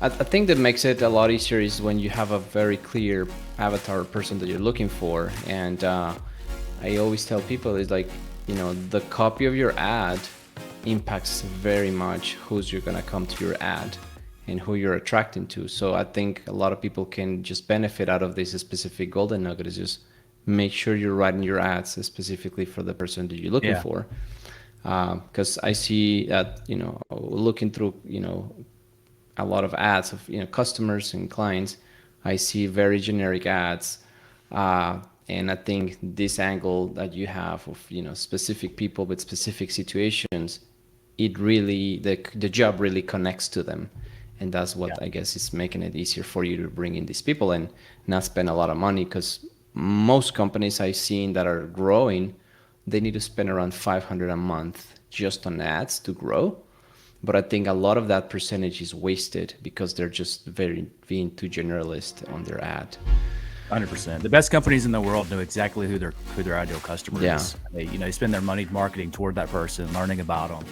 I think that makes it a lot easier is when you have a very clear avatar person that you're looking for. And I always tell people is like, the copy of your ad impacts very much who's you're gonna come to your ad and who you're attracting to. So I think a lot of people can just benefit out of this specific golden nugget is just make sure you're writing your ads specifically for the person that you're looking Yeah. for. Because I see that, looking through, a lot of ads of, customers and clients, I see very generic ads. And I think this angle that you have of, specific people with specific situations, it really, the job really connects to them. And that's what Yeah. I guess is making it easier for you to bring in these people and not spend a lot of money, because most companies I've seen that are growing, they need to spend around 500 a month just on ads to grow. But I think a lot of that percentage is wasted because they're just being too generalist on their ad. 100%. The best companies in the world know exactly who their ideal customer Yeah. is. They spend their money marketing toward that person, learning about them.